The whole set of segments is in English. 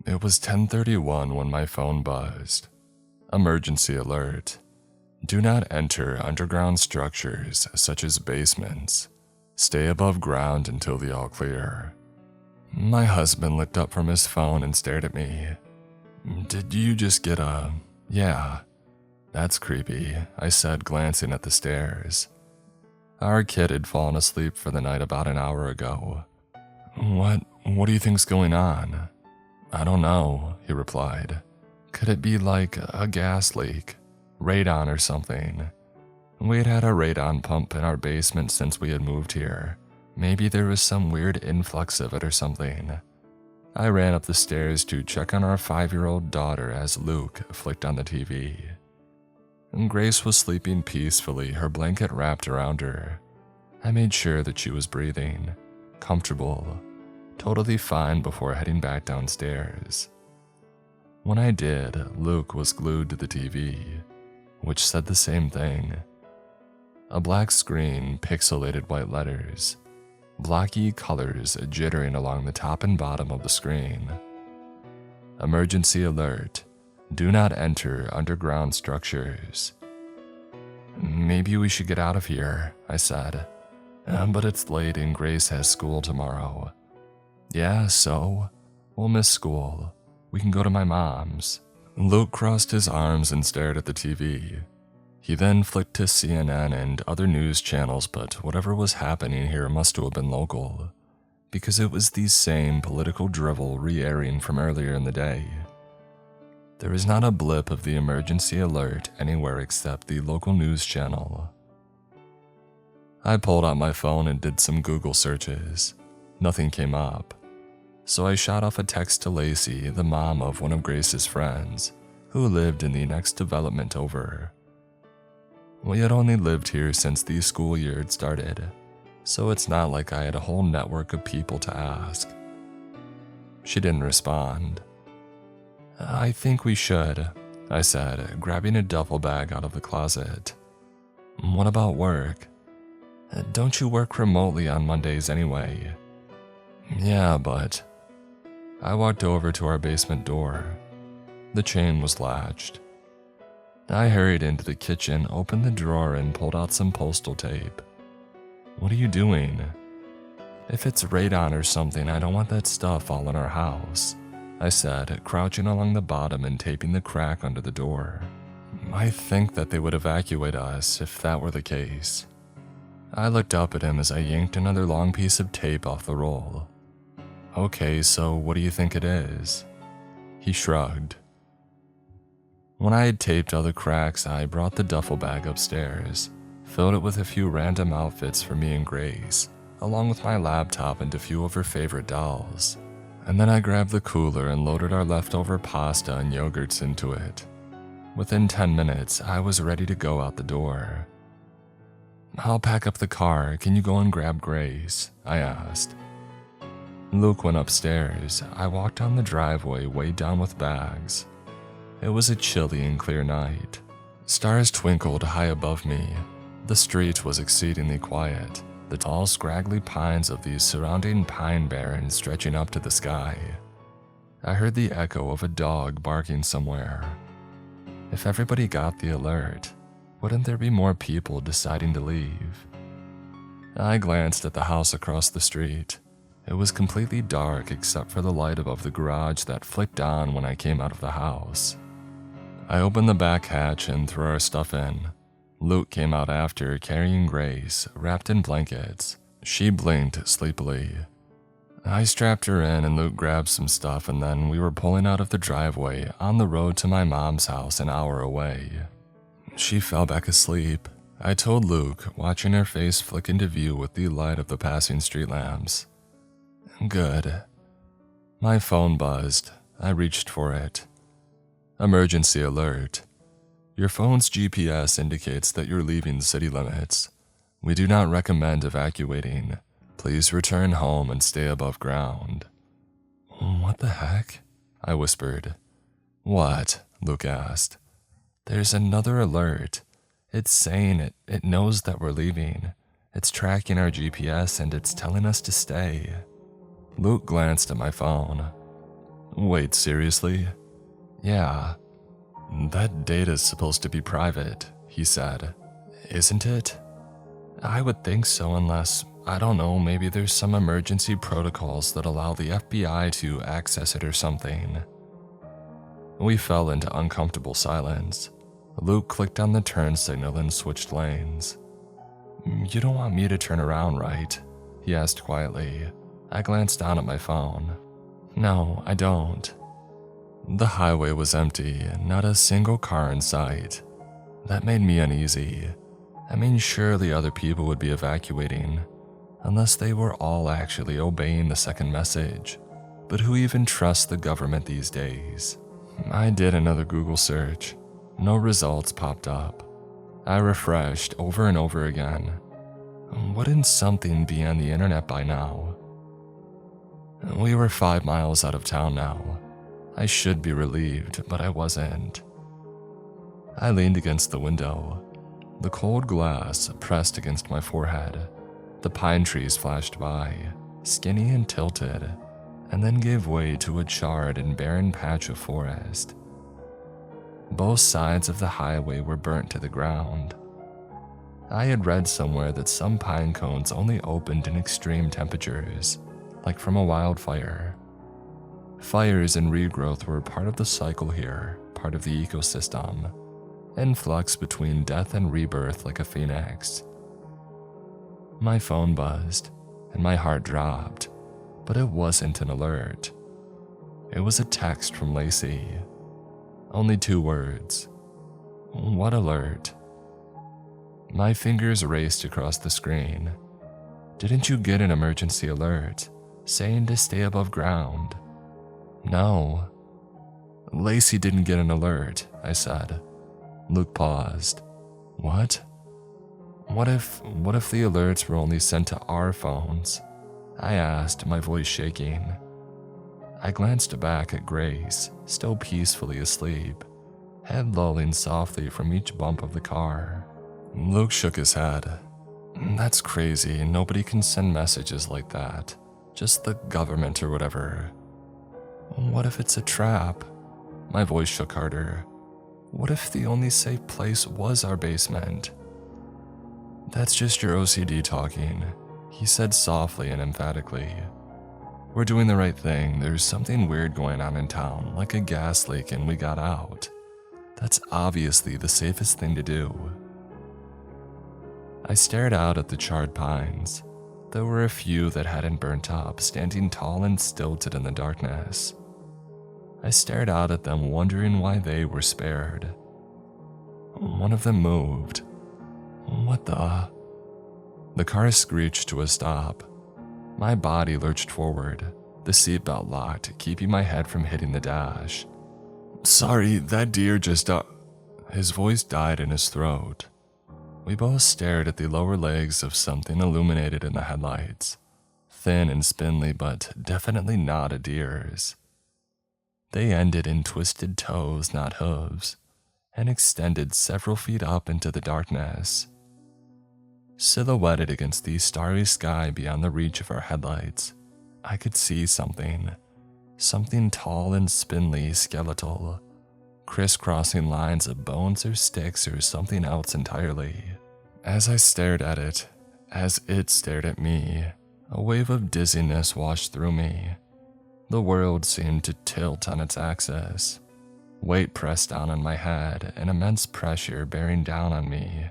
It was 10:31 when my phone buzzed. Emergency alert. Do not enter underground structures such as basements. Stay above ground until the all clear. My husband looked up from his phone and stared at me. Did you just get a... Yeah. That's creepy, I said, glancing at the stairs. Our kid had fallen asleep for the night about an hour ago. What do you think's going on? I don't know, he replied. Could it be like a gas leak? Radon or something? We had a radon pump in our basement since we had moved here. Maybe there was some weird influx of it or something. I ran up the stairs to check on our 5-year-old daughter as Luke flicked on the TV. Grace was sleeping peacefully, her blanket wrapped around her. I made sure that she was breathing, comfortable, totally fine before heading back downstairs. When I did, Luke was glued to the TV, which said the same thing. A black screen, pixelated white letters, blocky colors jittering along the top and bottom of the screen. Emergency alert. Do not enter underground structures. Maybe we should get out of here, I said. But it's late and Grace has school tomorrow. Yeah, so? We'll miss school. We can go to my mom's. Luke crossed his arms and stared at the TV. He then flicked to CNN and other news channels, but whatever was happening here must have been local, because it was the same political drivel re-airing from earlier in the day. There is not a blip of the emergency alert anywhere except the local news channel. I pulled out my phone and did some Google searches. Nothing came up. So I shot off a text to Lacey, the mom of one of Grace's friends, who lived in the next development over. We had only lived here since the school year had started, so it's not like I had a whole network of people to ask. She didn't respond. I think we should, I said, grabbing a duffel bag out of the closet. What about work? Don't you work remotely on Mondays anyway? Yeah, but... I walked over to our basement door. The chain was latched. I hurried into the kitchen, opened the drawer, and pulled out some postal tape. What are you doing? If it's radon or something, I don't want that stuff all in our house, I said, crouching along the bottom and taping the crack under the door. I think that they would evacuate us if that were the case. I looked up at him as I yanked another long piece of tape off the roll. Okay, so what do you think it is? He shrugged. When I had taped all the cracks, I brought the duffel bag upstairs, filled it with a few random outfits for me and Grace, along with my laptop and a few of her favorite dolls. And then I grabbed the cooler and loaded our leftover pasta and yogurts into it. Within 10 minutes, I was ready to go out the door. I'll pack up the car. Can you go and grab Grace? I asked. Luke went upstairs. I walked down the driveway, weighed down with bags. It was a chilly and clear night. Stars twinkled high above me. The street was exceedingly quiet, the tall, scraggly pines of the surrounding pine barrens stretching up to the sky. I heard the echo of a dog barking somewhere. If everybody got the alert, wouldn't there be more people deciding to leave? I glanced at the house across the street. It was completely dark except for the light above the garage that flicked on when I came out of the house. I opened the back hatch and threw our stuff in. Luke came out after, carrying Grace, wrapped in blankets. She blinked sleepily. I strapped her in and Luke grabbed some stuff, and then we were pulling out of the driveway on the road to my mom's house an hour away. She fell back asleep. I told Luke, watching her face flick into view with the light of the passing street lamps. Good. My phone buzzed. I reached for it. Emergency alert. Your phone's GPS indicates that you're leaving city limits. We do not recommend evacuating. Please return home and stay above ground. What the heck? I whispered. What? Luke asked. There's another alert. It's saying it knows that we're leaving. It's tracking our GPS and it's telling us to stay. Luke glanced at my phone. Wait, seriously? Yeah. That data's supposed to be private, he said. Isn't it? I would think so unless, I don't know, maybe there's some emergency protocols that allow the FBI to access it or something. We fell into uncomfortable silence. Luke clicked on the turn signal and switched lanes. You don't want me to turn around, right? He asked quietly. I glanced down at my phone. No, I don't. The highway was empty, not a single car in sight. That made me uneasy. I mean, surely other people would be evacuating, unless they were all actually obeying the second message. But who even trusts the government these days? I did another Google search. No results popped up. I refreshed over and over again. Wouldn't something be on the internet by now? We were 5 miles out of town now. I should be relieved, but I wasn't. I leaned against the window. The cold glass pressed against my forehead. The pine trees flashed by, skinny and tilted, and then gave way to a charred and barren patch of forest. Both sides of the highway were burnt to the ground. I had read somewhere that some pine cones only opened in extreme temperatures, like from a wildfire. Fires and regrowth were part of the cycle here, part of the ecosystem, in flux between death and rebirth like a phoenix. My phone buzzed, and my heart dropped, but it wasn't an alert. It was a text from Lacey. Only 2 words. What alert? My fingers raced across the screen. Didn't you get an emergency alert saying to stay above ground? No. Lacey didn't get an alert, I said. Luke paused. What? What if the alerts were only sent to our phones? I asked, my voice shaking. I glanced back at Grace, still peacefully asleep, head lolling softly from each bump of the car. Luke shook his head. That's crazy. Nobody can send messages like that. Just the government or whatever. What if it's a trap? My voice shook harder. What if the only safe place was our basement? That's just your OCD talking, he said softly and emphatically. We're doing the right thing. There's something weird going on in town, like a gas leak, and we got out. That's obviously the safest thing to do. I stared out at the charred pines. There were a few that hadn't burnt up, standing tall and stilted in the darkness. I stared out at them, wondering why they were spared. One of them moved. What the? The car screeched to a stop. My body lurched forward, the seatbelt locked, keeping my head from hitting the dash. Sorry, that deer just... His voice died in his throat. We both stared at the lower legs of something illuminated in the headlights. Thin and spindly, but definitely not a deer's. They ended in twisted toes, not hooves, and extended several feet up into the darkness. Silhouetted against the starry sky beyond the reach of our headlights, I could see something tall and spindly, skeletal, crisscrossing lines of bones or sticks or something else entirely. As I stared at it, as it stared at me, a wave of dizziness washed through me. The world seemed to tilt on its axis. Weight pressed down on my head, and immense pressure bearing down on me.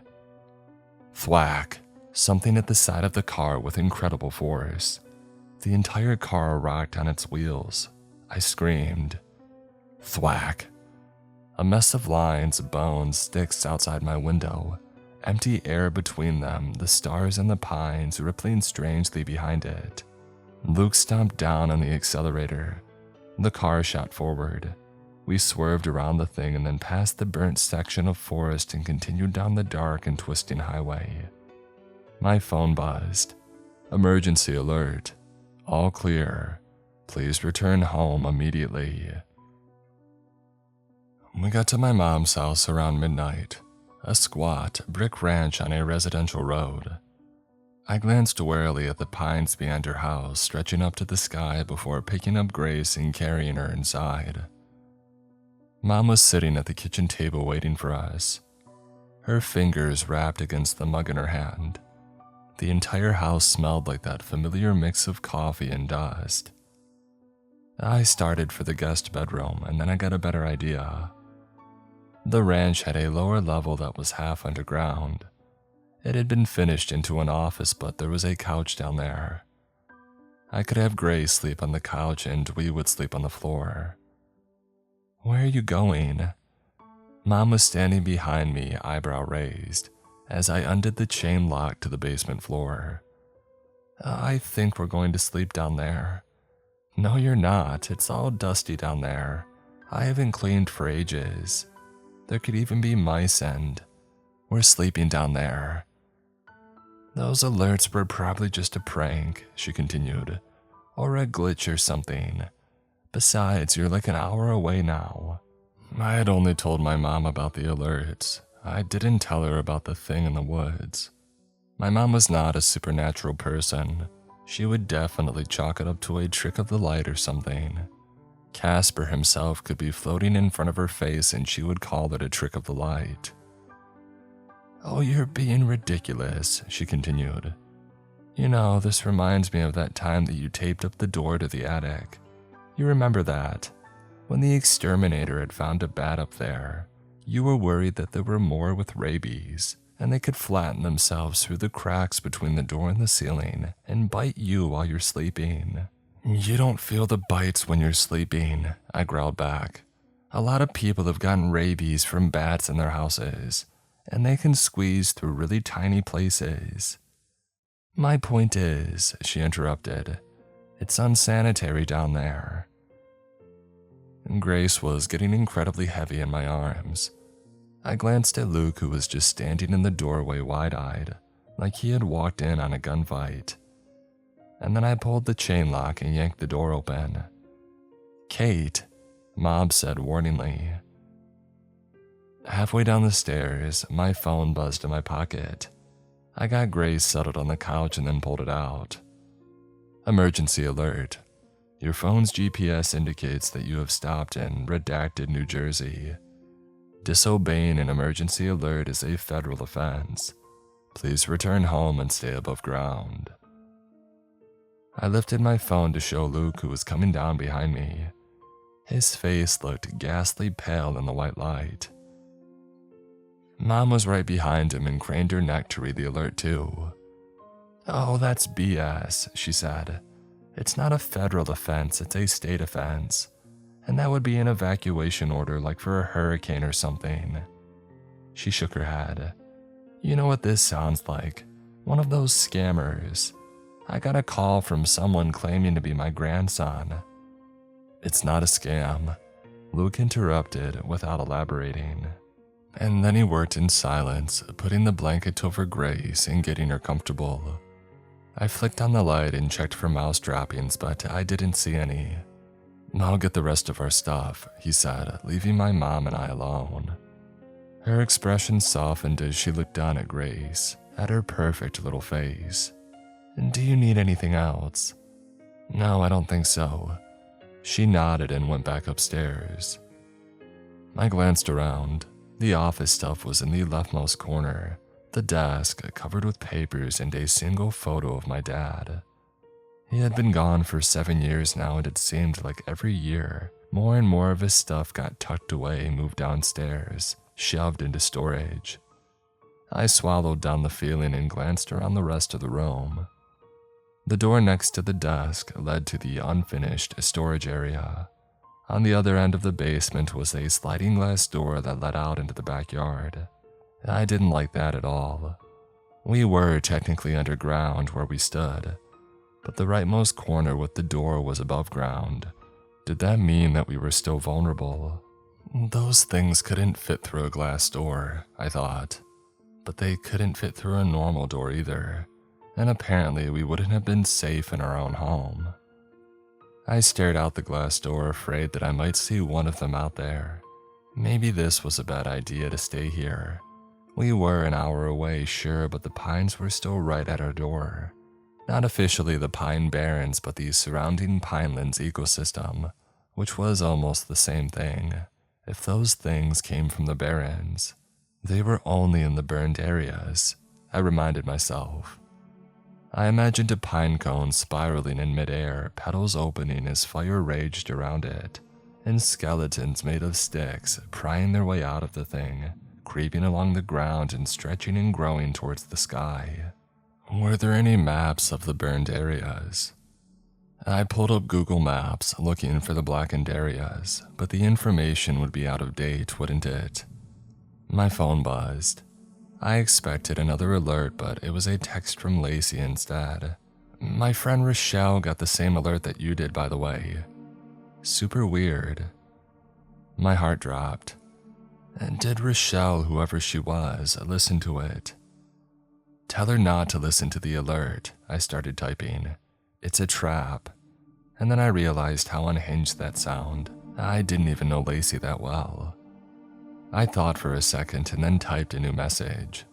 Thwack! Something at the side of the car with incredible force. The entire car rocked on its wheels. I screamed. Thwack! A mess of lines, bones, sticks outside my window. Empty air between them, the stars and the pines rippling strangely behind it. Luke stomped down on the accelerator. The car shot forward. We swerved around the thing and then past the burnt section of forest and continued down the dark and twisting highway. My phone buzzed. Emergency alert. All clear. Please return home immediately. We got to my mom's house around midnight. A squat brick ranch on a residential road. I glanced warily at the pines behind her house stretching up to the sky before picking up Grace and carrying her inside. Mom was sitting at the kitchen table waiting for us, her fingers wrapped against the mug in her hand. The entire house smelled like that familiar mix of coffee and dust. I started for the guest bedroom, and then I got a better idea. The ranch had a lower level that was half underground. It had been finished into an office, but there was a couch down there. I could have Grace sleep on the couch and we would sleep on the floor. "Where are you going?" Mom was standing behind me, eyebrow raised, as I undid the chain lock to the basement floor. "I think we're going to sleep down there." "No, you're not. It's all dusty down there. I haven't cleaned for ages. There could even be mice and we're sleeping down there." "Those alerts were probably just a prank," she continued, "or a glitch or something. Besides, you're like an hour away now." I had only told my mom about the alerts. I didn't tell her about the thing in the woods. My mom was not a supernatural person. She would definitely chalk it up to a trick of the light or something. Casper himself could be floating in front of her face and she would call it a trick of the light. "Oh, you're being ridiculous," she continued. "You know, this reminds me of that time that you taped up the door to the attic. You remember that? When the exterminator had found a bat up there, you were worried that there were more with rabies, and they could flatten themselves through the cracks between the door and the ceiling and bite you while you're sleeping." "You don't feel the bites when you're sleeping," I growled back. "A lot of people have gotten rabies from bats in their houses, and they can squeeze through really tiny places." "My point is," she interrupted, "it's unsanitary down there." Grace was getting incredibly heavy in my arms. I glanced at Luke, who was just standing in the doorway wide-eyed, like he had walked in on a gunfight. And then I pulled the chain lock and yanked the door open. "Kate," Mom said warningly. Halfway down the stairs, my phone buzzed in my pocket. I got Grace settled on the couch and then pulled it out. "Emergency alert. Your phone's GPS indicates that you have stopped in redacted New Jersey. Disobeying an emergency alert is a federal offense. Please return home and stay above ground." I lifted my phone to show Luke, who was coming down behind me. His face looked ghastly pale in the white light. Mom was right behind him and craned her neck to read the alert too. "Oh, that's BS, she said. "It's not a federal offense, it's a state offense. And that would be an evacuation order like for a hurricane or something." She shook her head. "You know what this sounds like? One of those scammers. I got a call from someone claiming to be my grandson." "It's not a scam," Luke interrupted without elaborating. And then he worked in silence, putting the blanket over Grace and getting her comfortable. I flicked on the light and checked for mouse droppings, but I didn't see any. "I'll get the rest of our stuff," he said, leaving my mom and I alone. Her expression softened as she looked down at Grace, at her perfect little face. "Do you need anything else?" "No, I don't think so." She nodded and went back upstairs. I glanced around. The office stuff was in the leftmost corner, the desk covered with papers and a single photo of my dad. He had been gone for 7 years now, and it seemed like every year, more and more of his stuff got tucked away, moved downstairs, shoved into storage. I swallowed down the feeling and glanced around the rest of the room. The door next to the desk led to the unfinished storage area. On the other end of the basement was a sliding glass door that led out into the backyard. I didn't like that at all. We were technically underground where we stood, but the rightmost corner with the door was above ground. Did that mean that we were still vulnerable? Those things couldn't fit through a glass door, I thought, but they couldn't fit through a normal door either, and apparently we wouldn't have been safe in our own home. I stared out the glass door, afraid that I might see one of them out there. Maybe this was a bad idea to stay here. We were an hour away, sure, but the pines were still right at our door. Not officially the Pine Barrens, but the surrounding pinelands ecosystem, which was almost the same thing. If those things came from the Barrens, they were only in the burned areas, I reminded myself. I imagined a pine cone spiraling in midair, petals opening as fire raged around it, and skeletons made of sticks prying their way out of the thing, creeping along the ground and stretching and growing towards the sky. Were there any maps of the burned areas? I pulled up Google Maps looking for the blackened areas, but the information would be out of date, wouldn't it? My phone buzzed. I expected another alert, but it was a text from Lacey instead. My friend Rochelle got the same alert that you did, by the way. Super weird. My heart dropped. And did Rochelle, whoever she was, listen to it? Tell her not to listen to the alert, I started typing. It's a trap. And then I realized how unhinged that sounded. I didn't even know Lacey that well. I thought for a second and then typed a new message.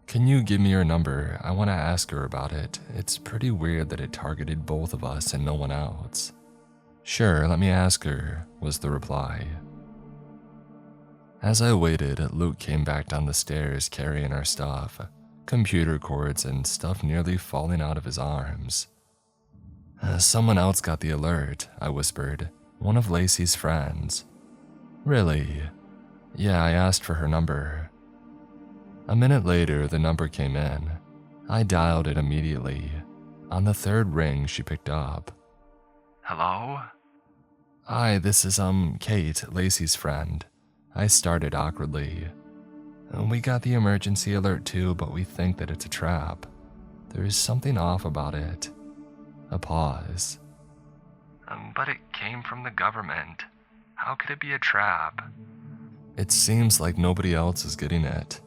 Can you give me your number? I want to ask her about it. It's pretty weird that it targeted both of us and no one else. Sure, let me ask her, was the reply. As I waited, Luke came back down the stairs carrying our stuff, computer cords and stuff nearly falling out of his arms. Someone else got the alert, I whispered. One of Lacey's friends. Really? Yeah, I asked for her number. A minute later, the number came in. I dialed it immediately. On the third ring, she picked up. Hello? Hi, this is, Kate, Lacey's friend. I started awkwardly. We got the emergency alert too, but we think that it's a trap. There's something off about it. A pause. But it came from the government. How could it be a trap? It seems like nobody else is getting it.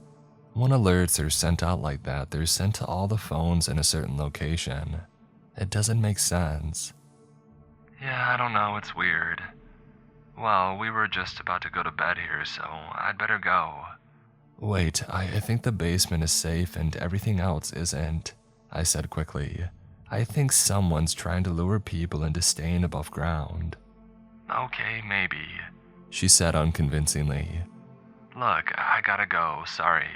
When alerts are sent out like that, they're sent to all the phones in a certain location. It doesn't make sense. Yeah, I don't know, it's weird. Well, we were just about to go to bed here, so I'd better go. Wait, I think the basement is safe and everything else isn't, I said quickly. I think someone's trying to lure people into staying above ground. Okay, maybe, she said unconvincingly. Look, I gotta go, sorry.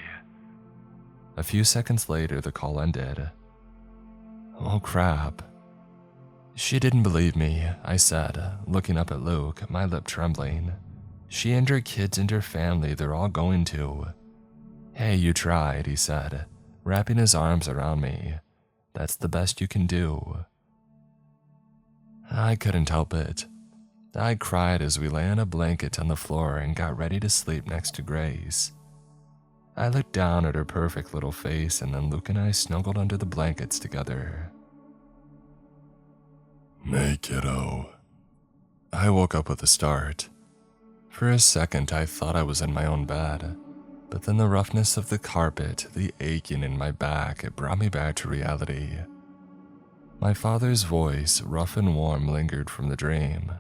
A few seconds later, the call ended. Oh crap. She didn't believe me, I said, looking up at Luke, my lip trembling. She and her kids and her family, they're all going to. Hey, you tried, he said, wrapping his arms around me. That's the best you can do. I couldn't help it. I cried as we lay on a blanket on the floor and got ready to sleep next to Grace. I looked down at her perfect little face, and then Luke and I snuggled under the blankets together. Hey, kiddo. I woke up with a start. For a second, I thought I was in my own bed, but then the roughness of the carpet, the aching in my back, it brought me back to reality. My father's voice, rough and warm, lingered from the dream.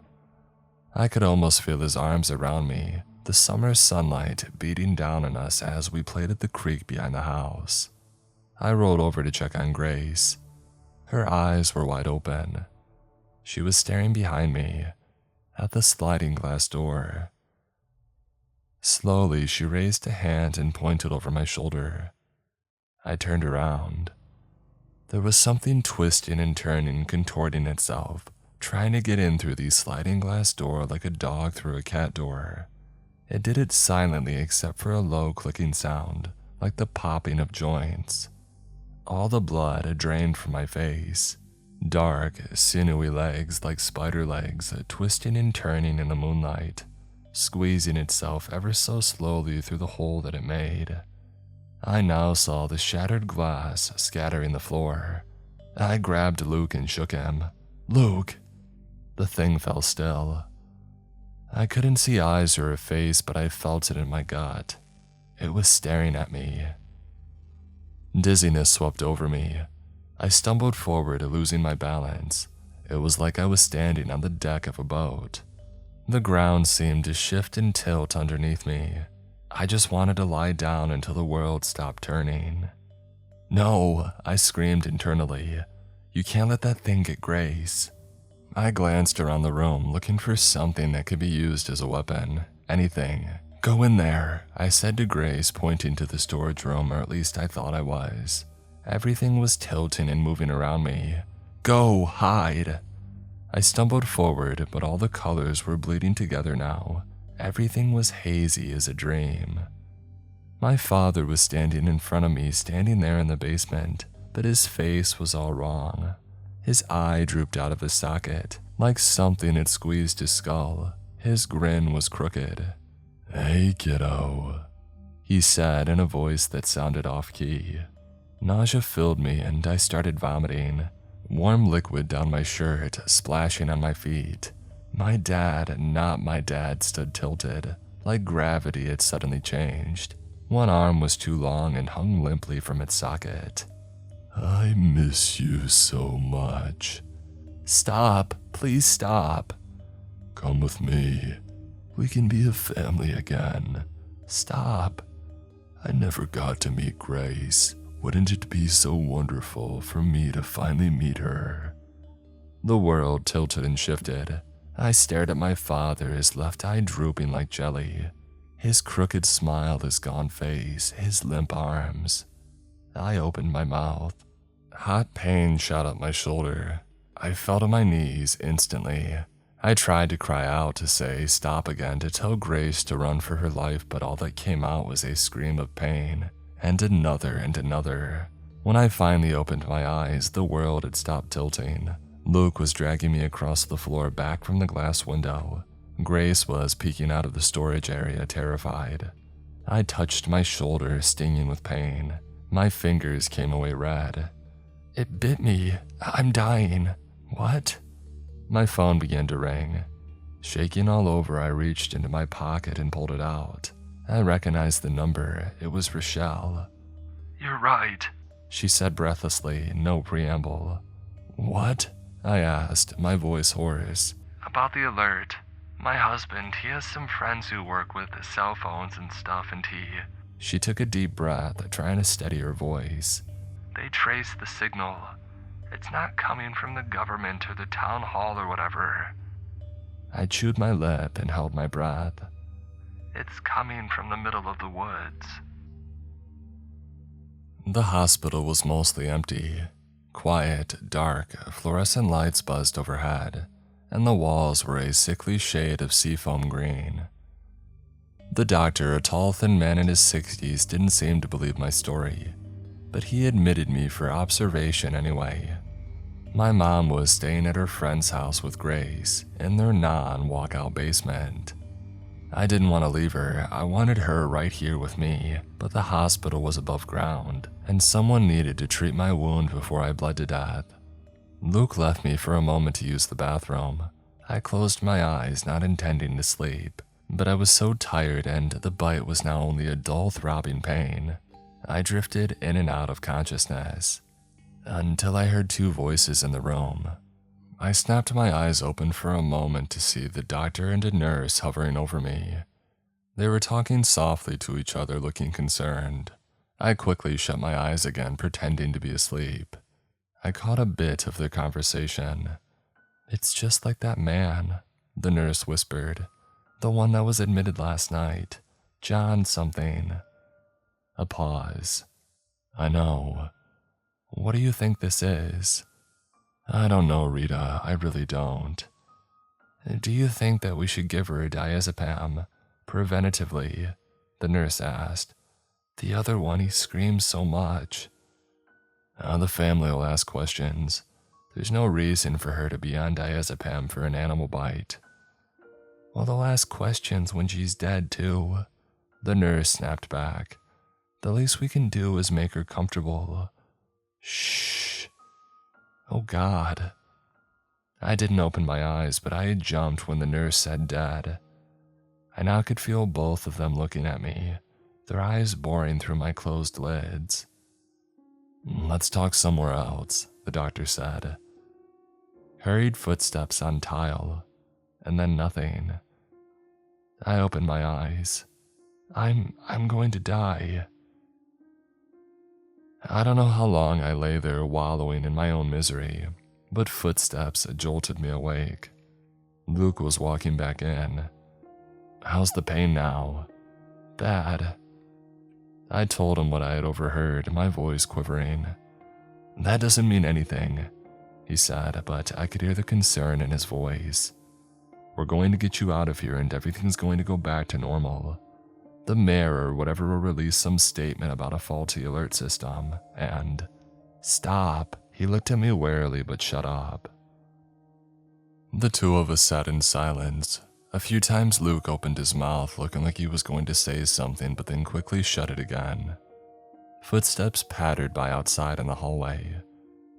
I could almost feel his arms around me, the summer sunlight beating down on us as we played at the creek behind the house. I rolled over to check on Grace. Her eyes were wide open. She was staring behind me, at the sliding glass door. Slowly, she raised a hand and pointed over my shoulder. I turned around. There was something twisting and turning, contorting itself, trying to get in through the sliding glass door like a dog through a cat door. It did it silently except for a low clicking sound, like the popping of joints. All the blood drained from my face. Dark, sinewy legs like spider legs, twisting and turning in the moonlight, squeezing itself ever so slowly through the hole that it made. I now saw the shattered glass scattering the floor. I grabbed Luke and shook him. Luke! The thing fell still. I couldn't see eyes or a face, but I felt it in my gut. It was staring at me. Dizziness swept over me. I stumbled forward, losing my balance. It was like I was standing on the deck of a boat. The ground seemed to shift and tilt underneath me. I just wanted to lie down until the world stopped turning. No, I screamed internally. You can't let that thing get Grace. I glanced around the room looking for something that could be used as a weapon. Anything. Go in there, I said to Grace, pointing to the storage room, or at least I thought I was. Everything was tilting and moving around me. Go, hide. I stumbled forward, but all the colors were bleeding together now. Everything was hazy as a dream. My father was standing in front of me, standing there in the basement, but his face was all wrong. His eye drooped out of his socket, like something had squeezed his skull. His grin was crooked. Hey, kiddo, he said in a voice that sounded off-key. Nausea filled me and I started vomiting. Warm liquid down my shirt, splashing on my feet. My dad, not my dad, stood tilted, like gravity had suddenly changed. One arm was too long and hung limply from its socket. I miss you so much. Stop, please stop. Come with me. We can be a family again. Stop. I never got to meet Grace. Wouldn't it be so wonderful for me to finally meet her? The world tilted and shifted. I stared at my father, his left eye drooping like jelly. His crooked smile, his gaunt face, his limp arms. I opened my mouth. Hot pain shot up my shoulder. I fell to my knees instantly. I tried to cry out, to say stop again, to tell Grace to run for her life, but all that came out was a scream of pain, and another and another. When I finally opened my eyes, the world had stopped tilting. Luke was dragging me across the floor back from the glass window. Grace was peeking out of the storage area, terrified. I touched my shoulder, stinging with pain. My fingers came away red. It bit me. I'm dying. What? My phone began to ring. Shaking all over, I reached into my pocket and pulled it out. I recognized the number. It was Rochelle. You're right, she said breathlessly, no preamble. What? I asked, my voice hoarse. About the alert. My husband, he has some friends who work with cell phones and stuff, and She took a deep breath, trying to steady her voice. They trace the signal. It's not coming from the government or the town hall or whatever. I chewed my lip and held my breath. It's coming from the middle of the woods. The hospital was mostly empty. Quiet, dark, fluorescent lights buzzed overhead, and the walls were a sickly shade of seafoam green. The doctor, a tall, thin man in his 60s, didn't seem to believe my story, but he admitted me for observation anyway. My mom was staying at her friend's house with Grace in their non-walkout basement. I didn't want to leave her. I wanted her right here with me, but the hospital was above ground, and someone needed to treat my wound before I bled to death. Luke left me for a moment to use the bathroom. I closed my eyes, not intending to sleep, but I was so tired and the bite was now only a dull throbbing pain. I drifted in and out of consciousness until I heard two voices in the room. I snapped my eyes open for a moment to see the doctor and a nurse hovering over me. They were talking softly to each other, looking concerned. I quickly shut my eyes again, pretending to be asleep. I caught a bit of their conversation. It's just like that man, the nurse whispered. The one that was admitted last night. John something. A pause. I know. What do you think this is? I don't know, Rita. I really don't. Do you think that we should give her a diazepam, preventatively? The nurse asked. The other one, he screams so much. The family will ask questions. There's no reason for her to be on diazepam for an animal bite. Well, they'll ask questions when she's dead, too. The nurse snapped back. The least we can do is make her comfortable. Shh. Oh, God. I didn't open my eyes, but I had jumped when the nurse said dead. I now could feel both of them looking at me, their eyes boring through my closed lids. Let's talk somewhere else, the doctor said. Hurried footsteps on tile, and then nothing. I opened my eyes. I'm going to die. I don't know how long I lay there wallowing in my own misery, but footsteps jolted me awake. Luke was walking back in. How's the pain now? Bad. I told him what I had overheard, my voice quivering. That doesn't mean anything, he said, but I could hear the concern in his voice. We're going to get you out of here and everything's going to go back to normal. The mayor or whatever will release some statement about a faulty alert system, and... Stop. He looked at me warily but shut up. The two of us sat in silence. A few times Luke opened his mouth looking like he was going to say something but then quickly shut it again. Footsteps pattered by outside in the hallway.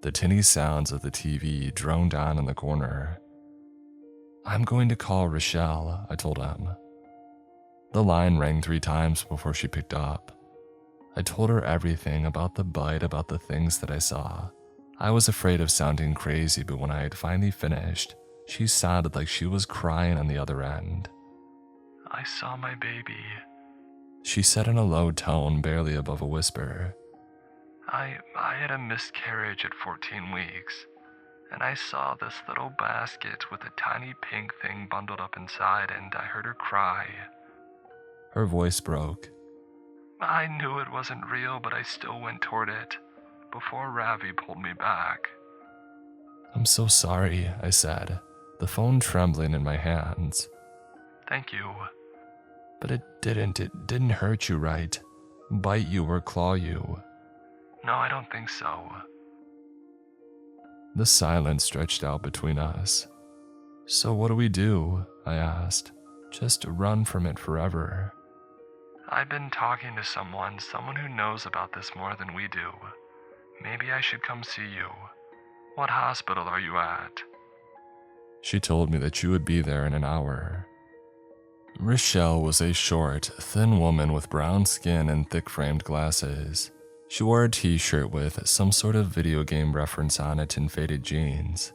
The tinny sounds of the TV droned on in the corner. I'm going to call Rochelle, I told him. The line rang 3 times before she picked up. I told her everything about the bite, about the things that I saw. I was afraid of sounding crazy, but when I had finally finished, she sounded like she was crying on the other end. I saw my baby, she said in a low tone, barely above a whisper. I had a miscarriage at 14 weeks, and I saw this little basket with a tiny pink thing bundled up inside, and I heard her cry. Her voice broke. I knew it wasn't real, but I still went toward it, before Ravi pulled me back. I'm so sorry, I said, the phone trembling in my hands. Thank you. But it didn't hurt you, right? Bite you or claw you? No, I don't think so. The silence stretched out between us. So what do we do? I asked. Just run from it forever. I've been talking to someone who knows about this more than we do. Maybe I should come see you. What hospital are you at? She told me that you would be there in an hour. Rochelle was a short, thin woman with brown skin and thick-framed glasses. She wore a t-shirt with some sort of video game reference on it and faded jeans.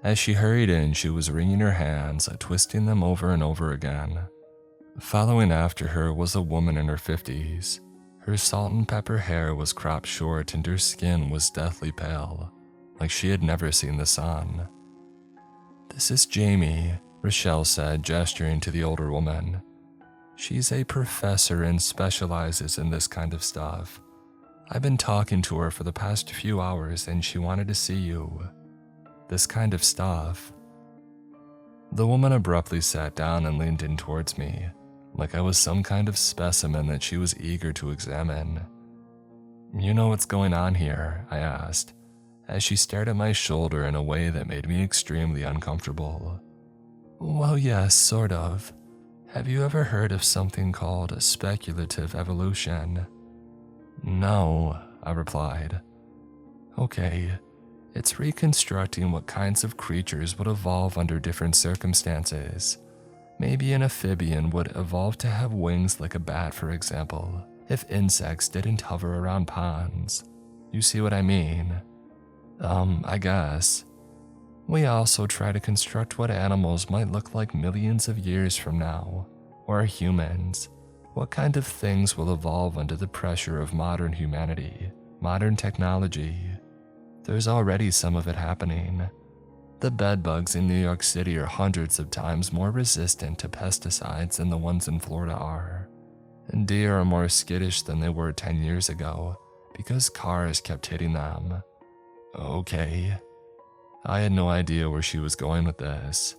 As she hurried in, she was wringing her hands, twisting them over and over again. Following after her was a woman in her 50s. Her salt and pepper hair was cropped short and her skin was deathly pale, like she had never seen the sun. This is Jamie, Rochelle said, gesturing to the older woman. She's a professor and specializes in this kind of stuff. I've been talking to her for the past few hours and she wanted to see you. This kind of stuff. The woman abruptly sat down and leaned in towards me, like I was some kind of specimen that she was eager to examine. You know what's going on here? I asked, as she stared at my shoulder in a way that made me extremely uncomfortable. Well, yes, sort of. Have you ever heard of something called speculative evolution? No, I replied. Okay, it's reconstructing what kinds of creatures would evolve under different circumstances. Maybe an amphibian would evolve to have wings like a bat, for example, if insects didn't hover around ponds. You see what I mean? I guess. We also try to construct what animals might look like millions of years from now, or humans. What kind of things will evolve under the pressure of modern humanity, modern technology? There's already some of it happening. The bedbugs in New York City are hundreds of times more resistant to pesticides than the ones in Florida are. And deer are more skittish than they were 10 years ago because cars kept hitting them. Okay. I had no idea where she was going with this.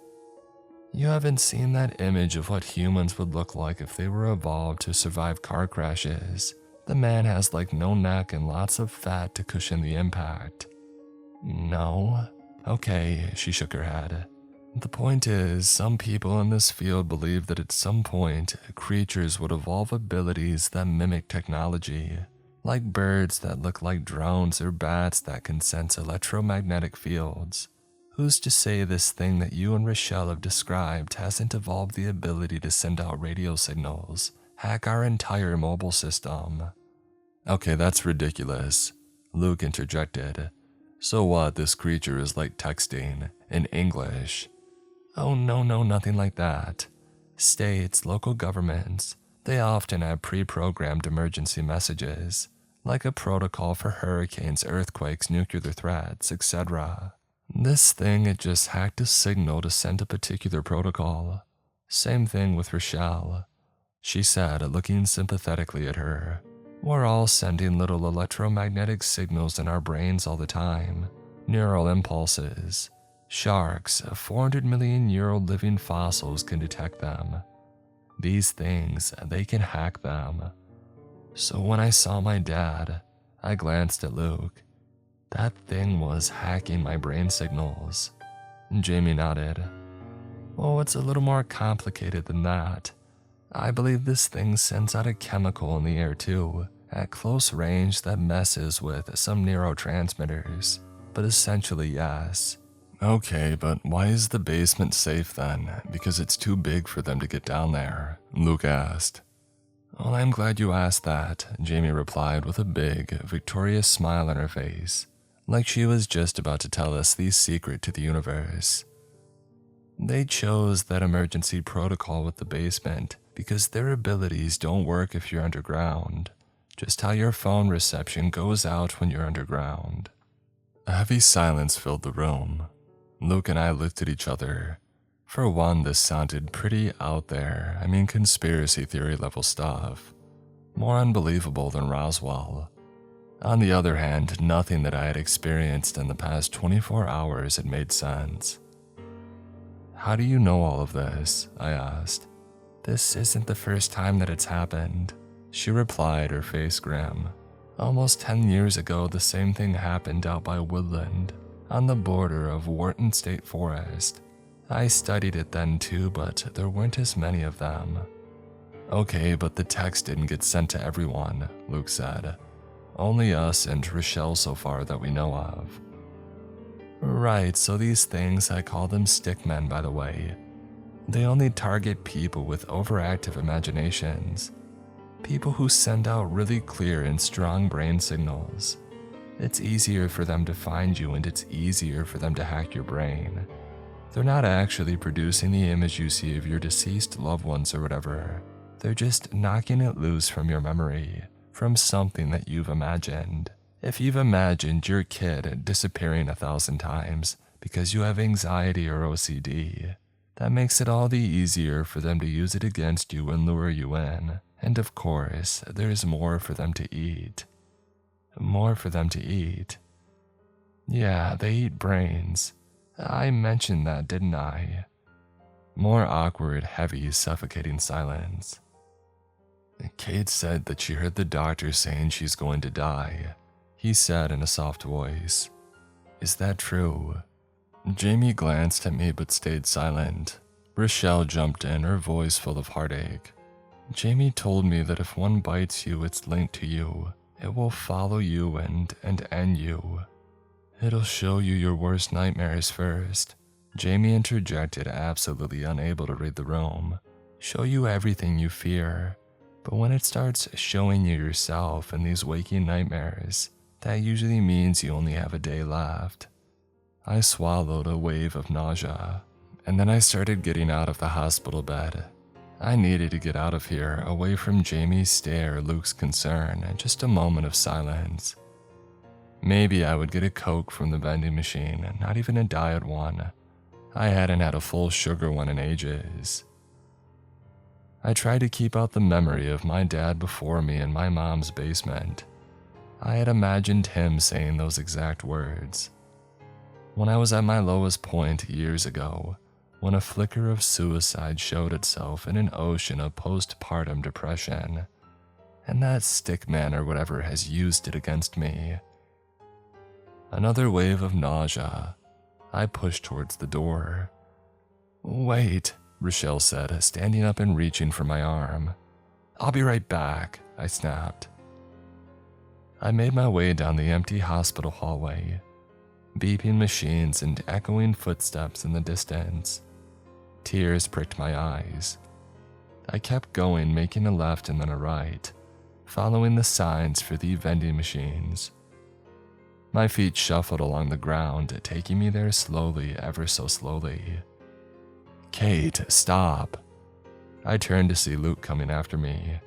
You haven't seen that image of what humans would look like if they were evolved to survive car crashes. The man has like no neck and lots of fat to cushion the impact. No? Okay, she shook her head. The point is, some people in this field believe that at some point, creatures would evolve abilities that mimic technology, like birds that look like drones or bats that can sense electromagnetic fields. Who's to say this thing that you and Rochelle have described hasn't evolved the ability to send out radio signals, hack our entire mobile system? Okay, that's ridiculous, Luke interjected. So what, this creature is like texting, in English? Oh no, nothing like that. States, local governments, They often have pre-programmed emergency messages, like a protocol for hurricanes, earthquakes, nuclear threats, etc. This thing, it just hacked a signal to send a particular protocol. Same thing with Rochelle. She said, looking sympathetically at her. We're all sending little electromagnetic signals in our brains all the time. Neural impulses. Sharks, 400 million year old living fossils can detect them. These things, they can hack them. So when I saw my dad, I glanced at Luke. That thing was hacking my brain signals. Jamie nodded. Oh, it's a little more complicated than that. I believe this thing sends out a chemical in the air too, at close range that messes with some neurotransmitters. But essentially, yes. Okay, but why is the basement safe then? Because it's too big for them to get down there, Luke asked. Well, I'm glad you asked that, Jamie replied with a big, victorious smile on her face, like she was just about to tell us the secret to the universe. They chose that emergency protocol with the basement because their abilities don't work if you're underground, just how your phone reception goes out when you're underground. A heavy silence filled the room. Luke and I looked at each other. For one, this sounded pretty out there, conspiracy theory level stuff. More unbelievable than Roswell. On the other hand, nothing that I had experienced in the past 24 hours had made sense. How do you know all of this? I asked. This isn't the first time that it's happened, she replied, her face grim. Almost 10 years ago, the same thing happened out by Woodland, on the border of Wharton State Forest. I studied it then too, but there weren't as many of them. Okay, but the text didn't get sent to everyone, Luke said. Only us and Rochelle so far that we know of. Right, so these things, I call them stickmen by the way. They only target people with overactive imaginations. People who send out really clear and strong brain signals. It's easier for them to find you and it's easier for them to hack your brain. They're not actually producing the image you see of your deceased loved ones or whatever. They're just knocking it loose from your memory, from something that you've imagined. If you've imagined your kid disappearing 1,000 times because you have anxiety or OCD, that makes it all the easier for them to use it against you and lure you in. And of course, there's more for them to eat. More for them to eat. Yeah, they eat brains. I mentioned that, didn't I? More awkward, heavy, suffocating silence. Kate said that she heard the doctor saying she's going to die, he said in a soft voice. Is that true? Jamie glanced at me but stayed silent. Rochelle jumped in, her voice full of heartache. Jamie told me that if one bites you, it's linked to you. It will follow you and end you. It'll show you your worst nightmares first. Jamie interjected, absolutely unable to read the room. Show you everything you fear. But when it starts showing you yourself in these waking nightmares, that usually means you only have a day left. I swallowed a wave of nausea, and then I started getting out of the hospital bed. I needed to get out of here, away from Jamie's stare, Luke's concern, and just a moment of silence. Maybe I would get a Coke from the vending machine, not even a diet one. I hadn't had a full sugar one in ages. I tried to keep out the memory of my dad before me in my mom's basement. I had imagined him saying those exact words. When I was at my lowest point years ago, when a flicker of suicide showed itself in an ocean of postpartum depression, and that stickman or whatever has used it against me. Another wave of nausea. I pushed towards the door. Wait, Rochelle said, standing up and reaching for my arm. I'll be right back, I snapped. I made my way down the empty hospital hallway, beeping machines and echoing footsteps in the distance. Tears pricked my eyes. I kept going, making a left and then a right, following the signs for the vending machines. My feet shuffled along the ground, taking me there slowly, ever so slowly. Kate, stop. I turned to see Luke coming after me.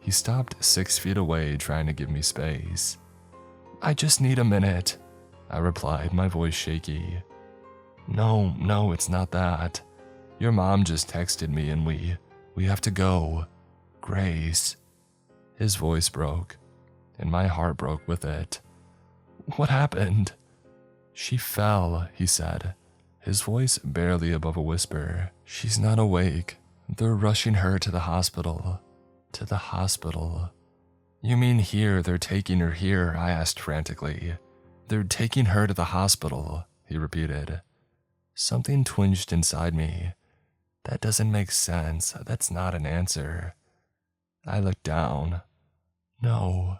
He stopped 6 feet away, trying to give me space. "I just need a minute," I replied, my voice shaky. No, it's not that. Your mom just texted me and we have to go. Grace." His voice broke, and my heart broke with it. "What happened?" "She fell," he said, his voice barely above a whisper. "She's not awake. They're rushing her to the hospital." "To the hospital?" "You mean here? They're taking her here?" I asked frantically. "They're taking her to the hospital," he repeated. Something twinged inside me. That doesn't make sense. That's not an answer. I looked down. No.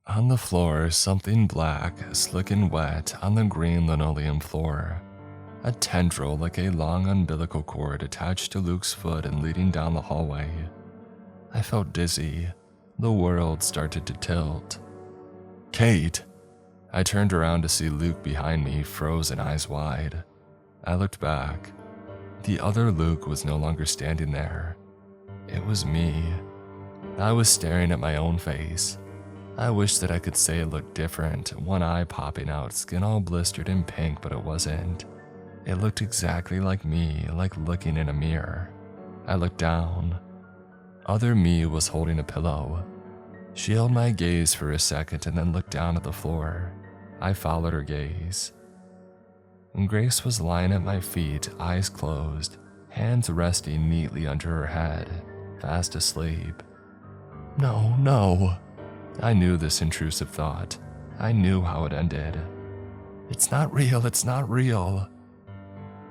On the floor, something black, slick and wet on the green linoleum floor. A tendril like a long umbilical cord attached to Luke's foot and leading down the hallway. I felt dizzy. The world started to tilt. "Kate!" I turned around to see Luke behind me, frozen, eyes wide. I looked back. The other Luke was no longer standing there. It was me. I was staring at my own face. I wish that I could say it looked different, one eye popping out, skin all blistered and pink, but it wasn't. It looked exactly like me, like looking in a mirror. I looked down. Other me was holding a pillow. She held my gaze for a second and then looked down at the floor. I followed her gaze. Grace was lying at my feet, eyes closed, hands resting neatly under her head, fast asleep. No. I knew this intrusive thought. I knew how it ended. It's not real.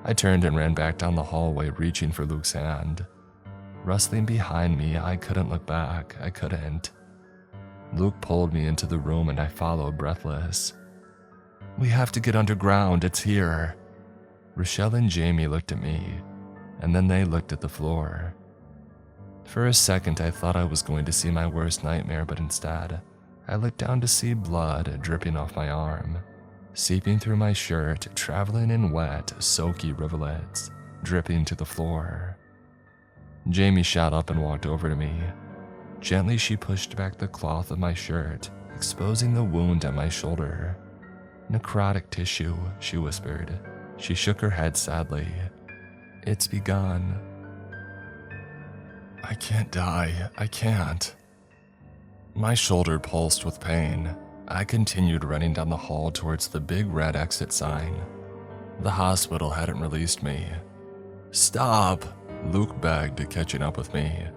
I turned and ran back down the hallway, reaching for Luke's hand. Rustling behind me, I couldn't look back. I couldn't. Luke pulled me into the room and I followed, breathless. "We have to get underground, it's here." Rochelle and Jamie looked at me, and then they looked at the floor. For a second, I thought I was going to see my worst nightmare, but instead, I looked down to see blood dripping off my arm, seeping through my shirt, traveling in wet, soaky rivulets, dripping to the floor. Jamie shot up and walked over to me. Gently, she pushed back the cloth of my shirt, exposing the wound at my shoulder. "Necrotic tissue," she whispered. She shook her head sadly. "It's begun." "I can't die. I can't." My shoulder pulsed with pain. I continued running down the hall towards the big red exit sign. The hospital hadn't released me. "Stop!" Luke begged, catching up with me,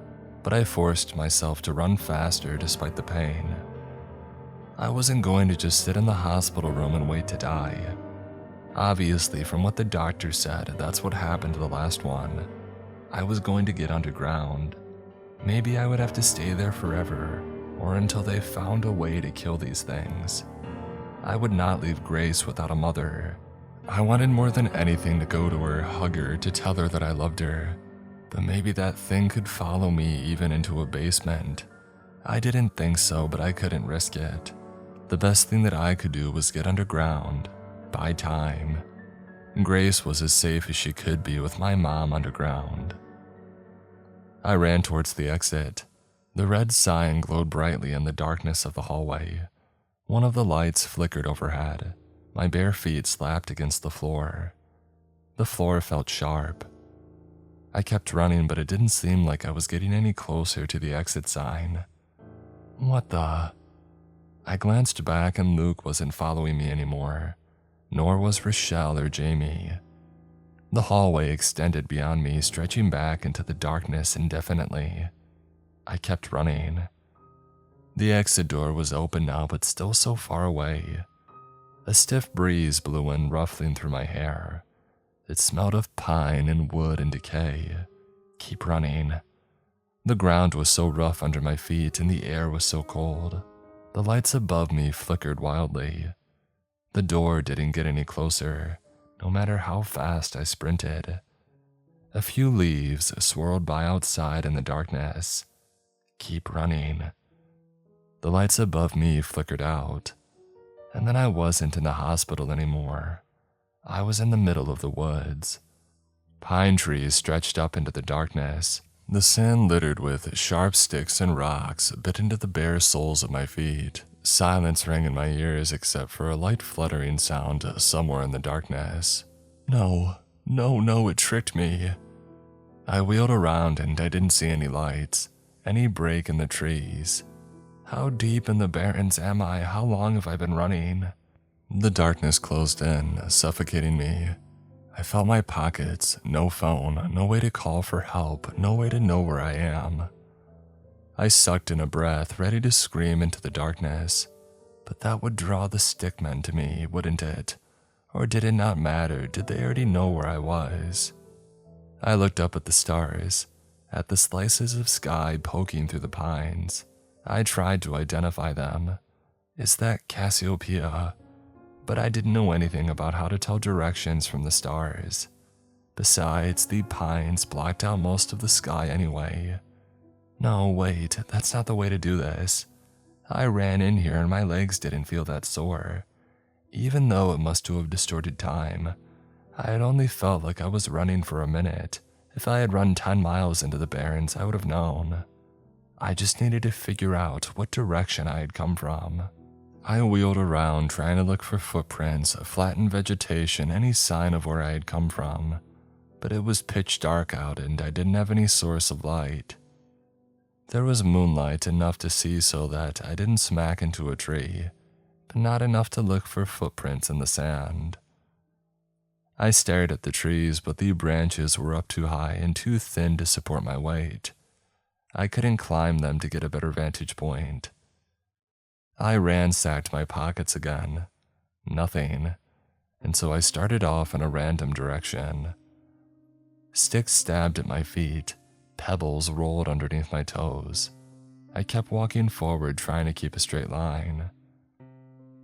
but I forced myself to run faster despite the pain. I wasn't going to just sit in the hospital room and wait to die. Obviously, from what the doctor said, that's what happened to the last one. I was going to get underground. Maybe I would have to stay there forever, or until they found a way to kill these things. I would not leave Grace without a mother. I wanted more than anything to go to her, hug her, to tell her that I loved her. But maybe that thing could follow me even into a basement. I didn't think so, but I couldn't risk it. The best thing that I could do was get underground, buy time. Grace was as safe as she could be with my mom underground. I ran towards the exit. The red sign glowed brightly in the darkness of the hallway. One of the lights flickered overhead. My bare feet slapped against the floor. The floor felt sharp. I kept running, but it didn't seem like I was getting any closer to the exit sign. What the? I glanced back and Luke wasn't following me anymore, nor was Rochelle or Jamie. The hallway extended beyond me, stretching back into the darkness indefinitely. I kept running. The exit door was open now, but still so far away. A stiff breeze blew in, ruffling through my hair. It smelled of pine and wood and decay. Keep running. The ground was so rough under my feet and the air was so cold. The lights above me flickered wildly. The door didn't get any closer, no matter how fast I sprinted. A few leaves swirled by outside in the darkness. Keep running. The lights above me flickered out, and then I wasn't in the hospital anymore. I was in the middle of the woods. Pine trees stretched up into the darkness, The sand littered with sharp sticks and rocks bit into the bare soles of my feet. Silence rang in my ears except for a light fluttering sound somewhere in the darkness. No, it tricked me. I wheeled around and I didn't see any lights, any break in the trees. How deep in the barrens am I? How long have I been running? The darkness closed in, suffocating me. I felt my pockets, no phone, no way to call for help, no way to know where I am. I sucked in a breath, ready to scream into the darkness. But that would draw the stickmen to me, wouldn't it? Or did it not matter? Did they already know where I was? I looked up at the stars, at the slices of sky poking through the pines. I tried to identify them. Is that Cassiopeia? But I didn't know anything about how to tell directions from the stars. Besides, the pines blocked out most of the sky anyway. No, wait, that's not the way to do this. I ran in here and my legs didn't feel that sore. Even though it must have distorted time, I had only felt like I was running for a minute. If I had run 10 miles into the barrens, I would have known. I just needed to figure out what direction I had come from. I wheeled around trying to look for footprints, flattened vegetation, any sign of where I had come from. But it was pitch dark out and I didn't have any source of light. There was moonlight enough to see so that I didn't smack into a tree, but not enough to look for footprints in the sand. I stared at the trees, but the branches were up too high and too thin to support my weight. I couldn't climb them to get a better vantage point. I ransacked my pockets again. Nothing. And so I started off in a random direction. Sticks stabbed at my feet. Pebbles rolled underneath my toes. I kept walking forward trying to keep a straight line.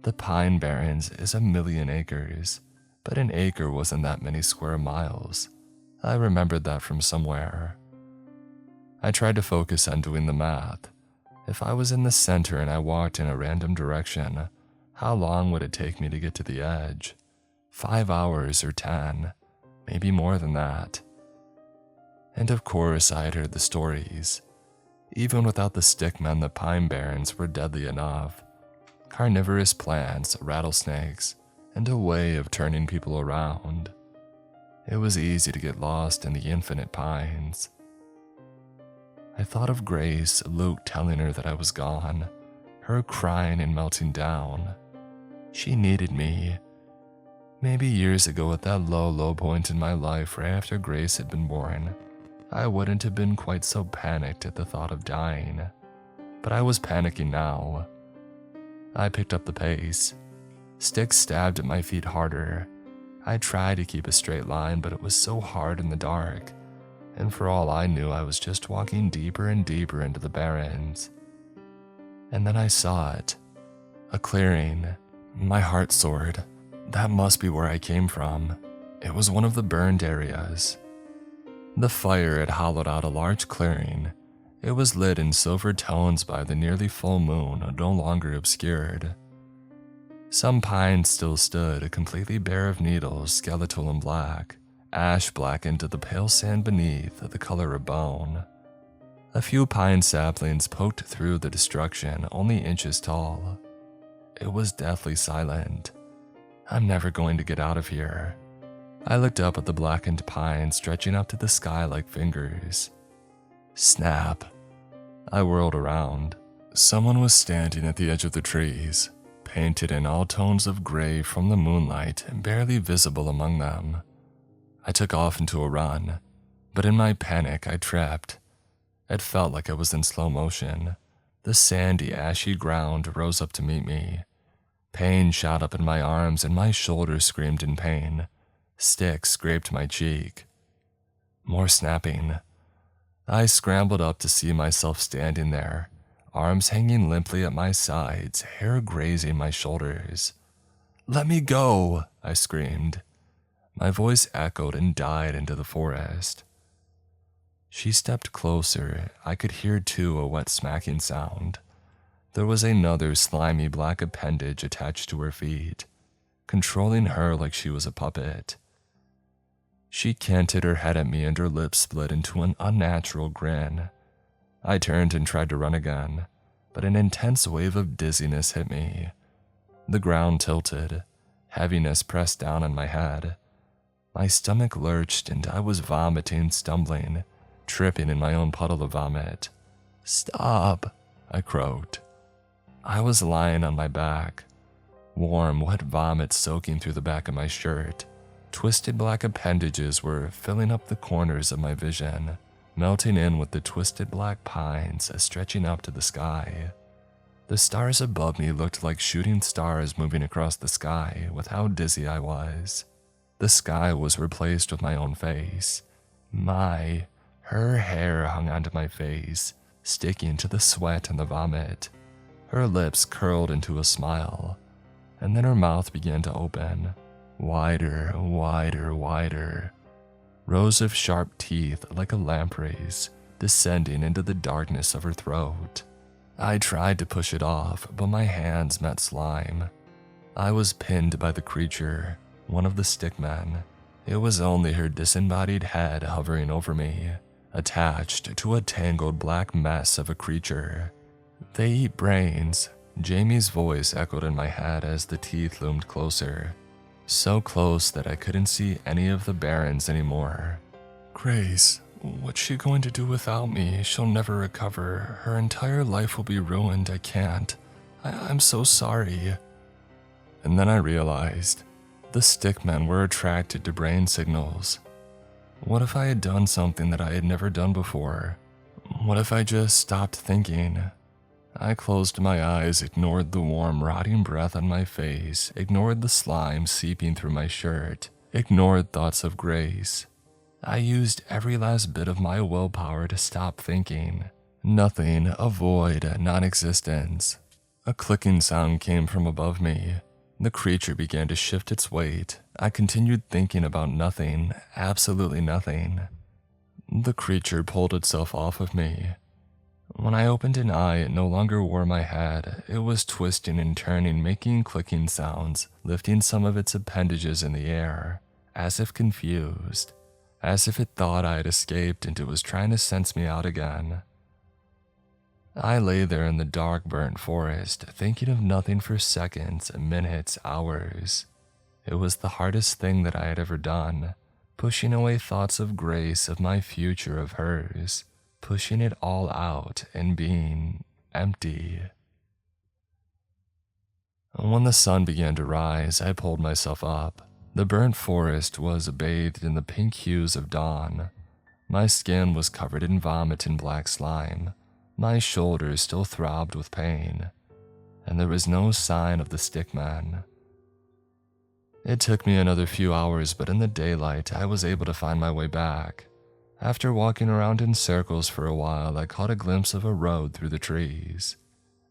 The Pine Barrens is 1,000,000 acres, but an acre wasn't that many square miles. I remembered that from somewhere. I tried to focus on doing the math. If I was in the center and I walked in a random direction, how long would it take me to get to the edge? 5 hours or 10, maybe more than that. And of course I had heard the stories. Even without the stickmen, the Pine Barrens were deadly enough. Carnivorous plants, rattlesnakes, and a way of turning people around. It was easy to get lost in the infinite pines. I thought of Grace, Luke telling her that I was gone, her crying and melting down. She needed me. Maybe years ago at that low point in my life right after Grace had been born, I wouldn't have been quite so panicked at the thought of dying. But I was panicking now. I picked up the pace. Sticks stabbed at my feet harder. I tried to keep a straight line, but it was so hard in the dark. And for all I knew, I was just walking deeper and deeper into the barrens. And then I saw it. A clearing. My heart soared. That must be where I came from. It was one of the burned areas. The fire had hollowed out a large clearing. It was lit in silver tones by the nearly full moon, no longer obscured. Some pines still stood, completely bare of needles, skeletal and black. Ash blackened to the pale sand beneath, the color of bone. A few pine saplings poked through the destruction, only inches tall. It was deathly silent. I'm never going to get out of here. I looked up at the blackened pines stretching up to the sky like fingers. Snap. I whirled around. Someone was standing at the edge of the trees, painted in all tones of gray from the moonlight and barely visible among them. I took off into a run, but in my panic I tripped. It felt like I was in slow motion. The sandy, ashy ground rose up to meet me. Pain shot up in my arms and my shoulders screamed in pain. Sticks scraped my cheek. More snapping. I scrambled up to see myself standing there, arms hanging limply at my sides, hair grazing my shoulders. "Let me go!" I screamed. My voice echoed and died into the forest. She stepped closer. I could hear, too, a wet smacking sound. There was another slimy black appendage attached to her feet, controlling her like she was a puppet. She canted her head at me and her lips split into an unnatural grin. I turned and tried to run again, but an intense wave of dizziness hit me. The ground tilted, heaviness pressed down on my head. My stomach lurched and I was vomiting, stumbling, tripping in my own puddle of vomit. "Stop," I croaked. I was lying on my back, warm, wet vomit soaking through the back of my shirt. Twisted black appendages were filling up the corners of my vision, melting in with the twisted black pines stretching up to the sky. The stars above me looked like shooting stars moving across the sky with how dizzy I was. The sky was replaced with my own face. Her hair hung onto my face, sticking to the sweat and the vomit. Her lips curled into a smile, and then her mouth began to open. Wider, wider, wider. Rows of sharp teeth like a lamprey's descending into the darkness of her throat. I tried to push it off, but my hands met slime. I was pinned by the creature, one of the stickmen. It was only her disembodied head hovering over me, attached to a tangled black mess of a creature. "They eat brains," Jamie's voice echoed in my head as the teeth loomed closer. So close that I couldn't see any of the barons anymore. "Grace, what's she going to do without me? She'll never recover. Her entire life will be ruined. I can't. I'm so sorry." And then I realized the stickmen were attracted to brain signals. What if I had done something that I had never done before? What if I just stopped thinking? I closed my eyes, ignored the warm, rotting breath on my face, ignored the slime seeping through my shirt, ignored thoughts of Grace. I used every last bit of my willpower to stop thinking. Nothing, a void, non-existence. A clicking sound came from above me. The creature began to shift its weight. I continued thinking about nothing, absolutely nothing. The creature pulled itself off of me. When I opened an eye, it no longer wore my head. It was twisting and turning, making clicking sounds, lifting some of its appendages in the air, as if confused, as if it thought I had escaped and it was trying to sense me out again. I lay there in the dark, burnt forest, thinking of nothing for seconds, minutes, hours. It was the hardest thing that I had ever done, pushing away thoughts of Grace, of my future, of hers. Pushing it all out and being empty. When the sun began to rise, I pulled myself up. The burnt forest was bathed in the pink hues of dawn. My skin was covered in vomit and black slime. My shoulders still throbbed with pain, and there was no sign of the stickman. It took me another few hours, but in the daylight, I was able to find my way back. After walking around in circles for a while, I caught a glimpse of a road through the trees.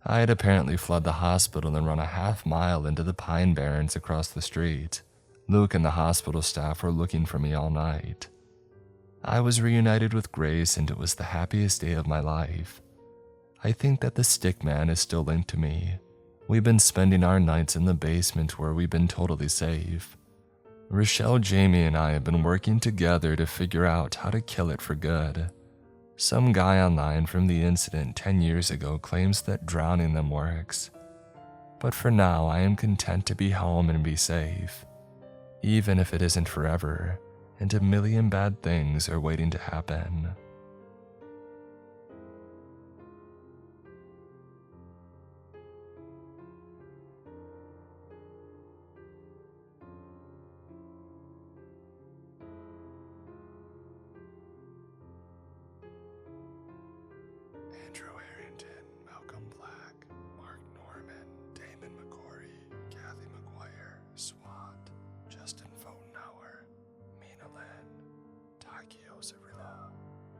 I had apparently fled the hospital and run a half-mile into the pine barrens across the street. Luke and the hospital staff were looking for me all night. I was reunited with Grace, and it was the happiest day of my life. I think that the stickman is still linked to me. We've been spending our nights in the basement where we've been totally safe. Rochelle, Jamie, and I have been working together to figure out how to kill it for good. Some guy online from the incident 10 years ago claims that drowning them works. But for now, I am content to be home and be safe, even if it isn't forever, and a million bad things are waiting to happen.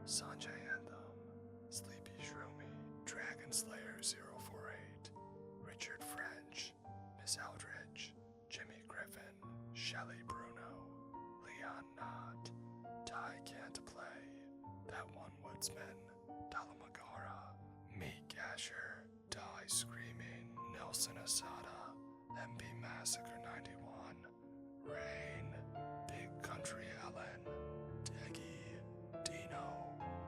Sanjay Anthem, Sleepy Shroomy, Dragon Slayer 048, Richard French, Miss Eldridge, Jimmy Griffin, Shelley Bruno, Leon Knott, Ty Can't Play, That One Woodsman, Talamagara, Meek Asher, Die Screaming, Nelson Asada, MB Massacre 91, Rain, Big Country